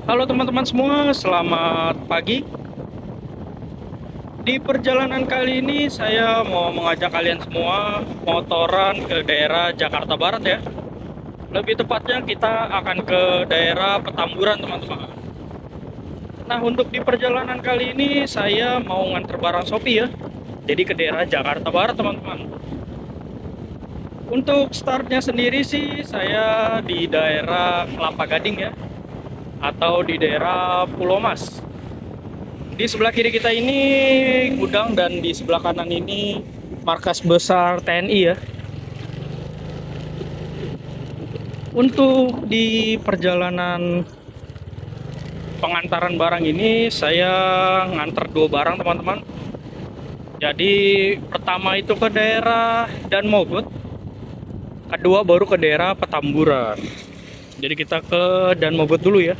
Halo teman-teman semua, selamat pagi. Di perjalanan kali ini saya mau mengajak kalian semua motoran ke daerah Jakarta Barat ya. Lebih tepatnya kita akan ke daerah Petamburan teman-teman. Nah, untuk di perjalanan kali ini saya mau nganter barang Shopee ya. Jadi ke daerah Jakarta Barat teman-teman. Untuk startnya sendiri sih saya di daerah Kelapa Gading ya, atau di daerah Pulau Mas. Di sebelah kiri kita ini gudang dan di sebelah kanan ini markas besar TNI ya. Untuk di perjalanan pengantaran barang ini saya nganter dua barang teman-teman. Jadi pertama itu ke daerah Dan Mogot, kedua baru ke daerah Petamburan. Jadi kita ke Dan Mogot dulu ya.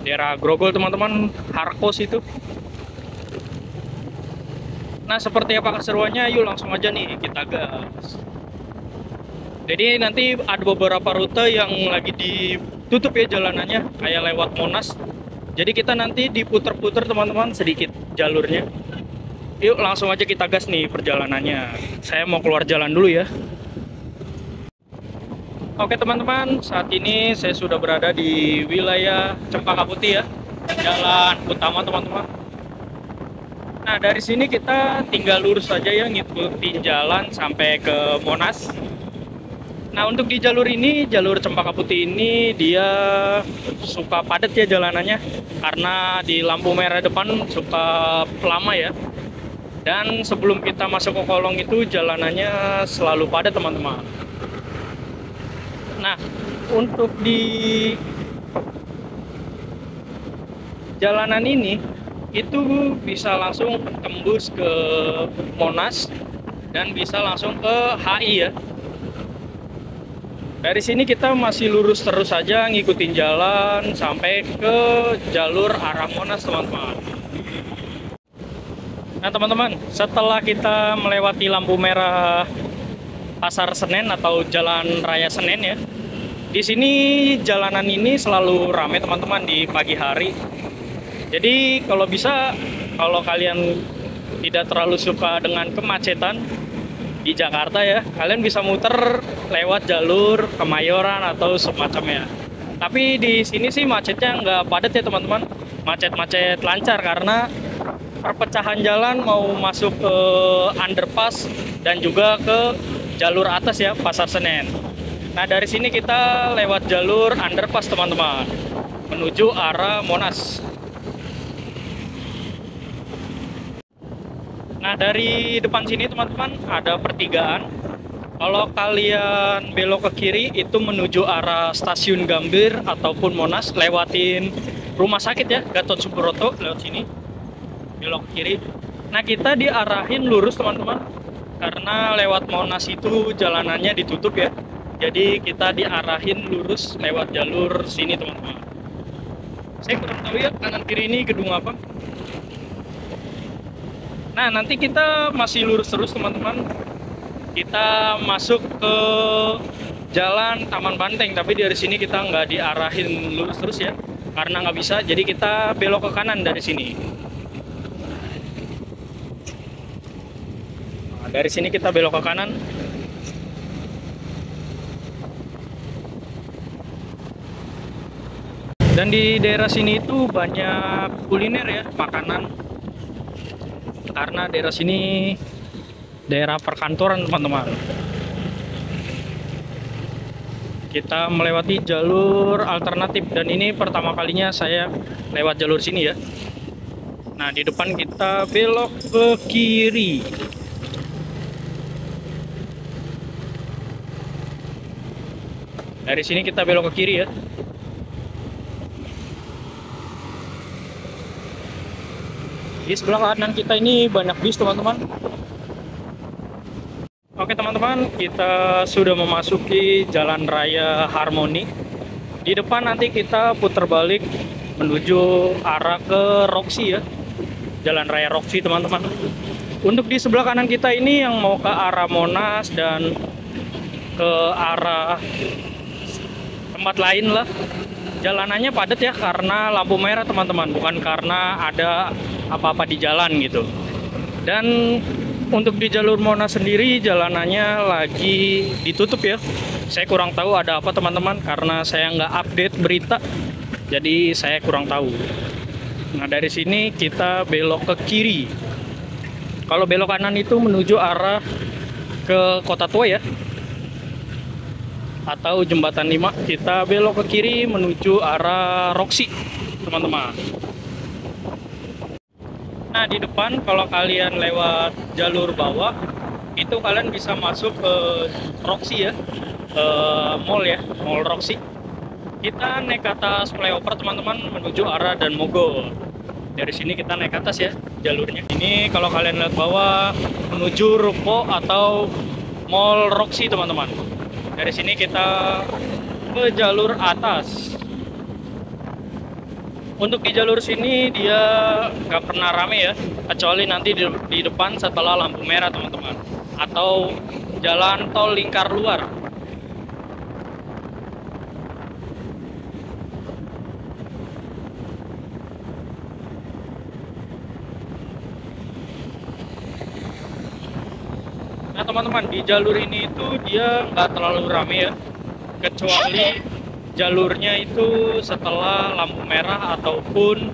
Daerah Grogol teman-teman, Harkos itu. Nah, seperti apa keseruannya? Yuk langsung aja nih kita gas. Jadi nanti ada beberapa rute yang lagi ditutup ya jalanannya, kayak lewat Monas. Jadi kita nanti diputer-puter teman-teman sedikit jalurnya. Yuk langsung aja kita gas nih perjalanannya. Saya mau keluar jalan dulu ya. Oke teman-teman, saat ini saya sudah berada di wilayah Cempaka Putih ya, jalan utama teman-teman. Nah, dari sini kita tinggal lurus saja ya, ngikutin jalan sampai ke Monas. Nah, untuk di jalur ini, jalur Cempaka Putih ini dia suka padat ya jalanannya, karena di lampu merah depan suka lama ya. Dan sebelum kita masuk ke kolong itu jalanannya selalu padat teman-teman. Nah, untuk di jalanan ini itu bisa langsung tembus ke Monas dan bisa langsung ke HI ya. Dari sini kita masih lurus terus saja ngikutin jalan sampai ke jalur arah Monas teman-teman. Nah teman-teman, setelah kita melewati lampu merah Pasar Senen atau Jalan Raya Senen ya, di sini jalanan ini selalu ramai teman-teman di pagi hari. Jadi kalau bisa, kalau kalian tidak terlalu suka dengan kemacetan di Jakarta ya, kalian bisa muter lewat jalur Kemayoran atau semacamnya. Tapi di sini sih macetnya nggak padat ya teman-teman, macet-macet lancar karena perpecahan jalan mau masuk ke underpass dan juga ke jalur atas ya, Pasar Senen. Nah, dari sini kita lewat jalur underpass teman-teman, menuju arah Monas. Nah, dari depan sini teman-teman ada pertigaan. Kalau kalian belok ke kiri itu menuju arah Stasiun Gambir ataupun Monas, lewatin rumah sakit ya, Gatot Subroto, lewat sini. Belok ke kiri. Nah, kita diarahin lurus teman-teman, karena lewat Monas itu jalanannya ditutup ya. Jadi kita diarahin lurus lewat jalur sini teman-teman. Saya kurang tahu ya kanan kiri ini gedung apa. Nah, nanti kita masih lurus terus teman-teman. Kita masuk ke Jalan Taman Banteng, tapi dari sini kita nggak diarahin lurus terus ya, karena nggak bisa. Jadi kita belok ke kanan dari sini. Dari sini kita belok ke kanan. Dan di daerah sini itu banyak kuliner ya, makanan. Karena daerah sini daerah perkantoran teman-teman. Kita melewati jalur alternatif dan ini pertama kalinya saya lewat jalur sini ya. Nah, di depan kita belok ke kiri. Dari sini kita belok ke kiri ya. Di sebelah kanan kita ini banyak bis teman-teman. Oke teman-teman, kita sudah memasuki Jalan Raya Harmoni. Di depan nanti kita putar balik menuju arah ke Roxy ya. Jalan Raya Roxy teman-teman. Untuk di sebelah kanan kita ini yang mau ke arah Monas dan ke arah tempat lain lah. Jalanannya padat ya karena lampu merah teman-teman, bukan karena ada apa-apa di jalan gitu. Dan untuk di jalur Monas sendiri jalanannya lagi ditutup ya. Saya kurang tahu ada apa teman-teman, karena saya nggak update berita, jadi saya kurang tahu. Nah dari sini kita belok ke kiri. Kalau belok kanan itu menuju arah ke Kota Tua ya, atau Jembatan 5. Kita belok ke kiri menuju arah Roxy teman-teman. Nah di depan kalau kalian lewat jalur bawah itu kalian bisa masuk ke Roxy ya, mall ya, Mall Roxy. Kita naik ke atas flyover teman-teman menuju arah Dan Mogot. Dari sini kita naik ke atas ya jalurnya. Ini kalau kalian lihat bawah menuju ruko atau Mall Roxy teman-teman. Dari sini kita ke jalur atas. Untuk di jalur sini dia nggak pernah rame ya, kecuali nanti di depan setelah lampu merah teman-teman, atau jalan tol lingkar luar. Nah teman-teman, di jalur ini itu dia nggak terlalu rame ya, kecuali jalurnya itu setelah lampu merah ataupun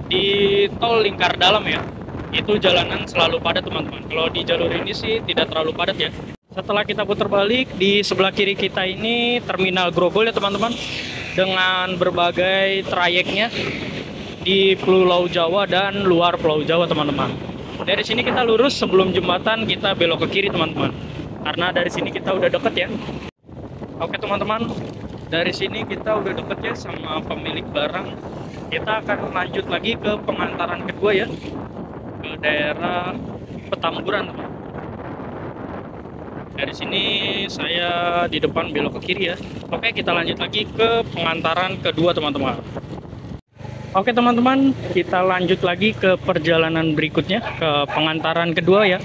di tol lingkar dalam ya. Itu jalanan selalu padat teman-teman. Kalau di jalur ini sih tidak terlalu padat ya. Setelah kita putar balik, di sebelah kiri kita ini Terminal Grogol ya teman-teman, dengan berbagai trayeknya di Pulau Jawa dan luar Pulau Jawa teman-teman. Dari sini kita lurus, sebelum jembatan kita belok ke kiri teman-teman, karena dari sini kita udah deket ya. Oke teman-teman, dari sini kita udah deket ya sama pemilik barang. Kita akan lanjut lagi ke pengantaran kedua ya, ke daerah Petamburan teman. Dari sini saya di depan belok ke kiri ya. Oke, kita lanjut lagi ke pengantaran kedua teman-teman. Oke teman-teman, kita lanjut lagi ke perjalanan berikutnya, ke pengantaran kedua ya.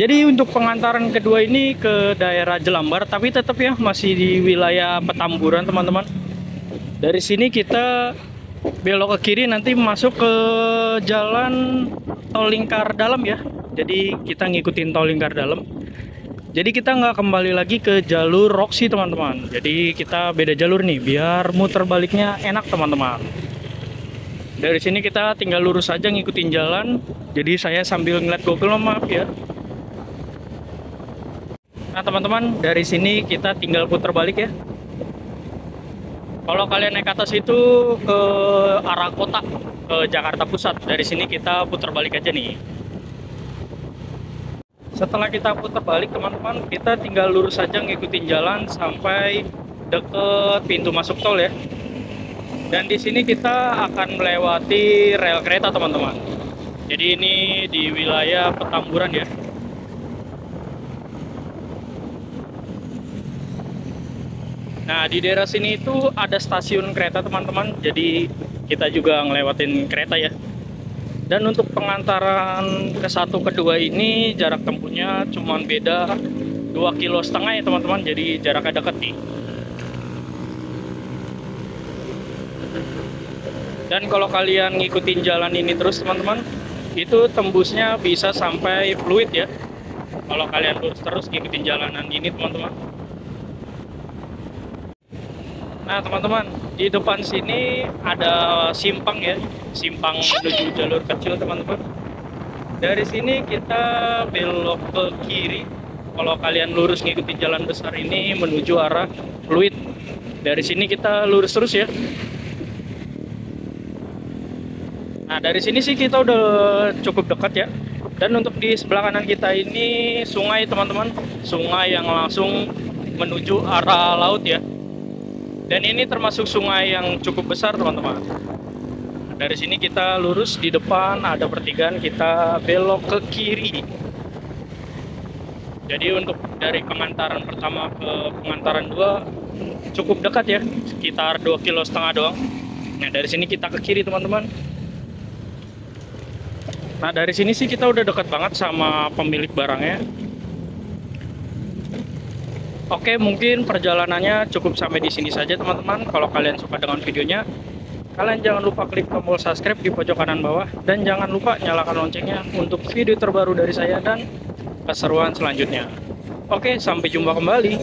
Jadi untuk pengantaran kedua ini ke daerah Jelambar, tapi tetap ya masih di wilayah Petamburan teman-teman. Dari sini kita belok ke kiri, nanti masuk ke jalan tol lingkar dalam ya. Jadi kita ngikutin tol lingkar dalam. Jadi kita nggak kembali lagi ke jalur Roxy teman-teman. Jadi kita beda jalur nih, biar muter baliknya enak teman-teman. Dari sini kita tinggal lurus aja ngikutin jalan. Jadi saya sambil ngeliat Google, maaf ya. Nah teman-teman, dari sini kita tinggal putar balik ya. Kalau kalian naik ke atas itu ke arah kota, ke Jakarta Pusat. Dari sini kita putar balik aja nih. Setelah kita putar balik teman-teman, kita tinggal lurus aja ngikutin jalan sampai deket pintu masuk tol ya. Dan di sini kita akan melewati rel kereta teman-teman. Jadi ini di wilayah Petamburan ya. Nah di daerah sini itu ada stasiun kereta teman-teman. Jadi kita juga ngelewatin kereta ya. Dan untuk pengantaran ke satu ke dua ini jarak tempuhnya cuma beda 2,5 km ya teman-teman. Jadi jaraknya dekat nih. Dan kalau kalian ngikutin jalan ini terus teman-teman, itu tembusnya bisa sampai Fluid ya. Kalau kalian terus ngikutin jalanan ini teman-teman. Nah teman-teman, di depan sini ada simpang ya, simpang menuju jalur kecil teman-teman. Dari sini kita belok ke kiri. Kalau kalian lurus ngikutin jalan besar ini menuju arah Fluid. Dari sini kita lurus terus ya. Nah dari sini sih kita udah cukup dekat ya. Dan untuk di sebelah kanan kita ini sungai teman-teman, sungai yang langsung menuju arah laut ya. Dan ini termasuk sungai yang cukup besar teman-teman. Dari sini kita lurus, di depan ada pertigaan, kita belok ke kiri. Jadi untuk dari pengantaran pertama ke pengantaran 2 cukup dekat ya, sekitar 2,5 km doang. Nah dari sini kita ke kiri teman-teman. Nah dari sini sih kita udah dekat banget sama pemilik barangnya. Oke, mungkin perjalanannya cukup sampai di sini saja teman-teman. Kalau kalian suka dengan videonya, kalian jangan lupa klik tombol subscribe di pojok kanan bawah, dan jangan lupa nyalakan loncengnya untuk video terbaru dari saya dan keseruan selanjutnya. Oke, sampai jumpa kembali.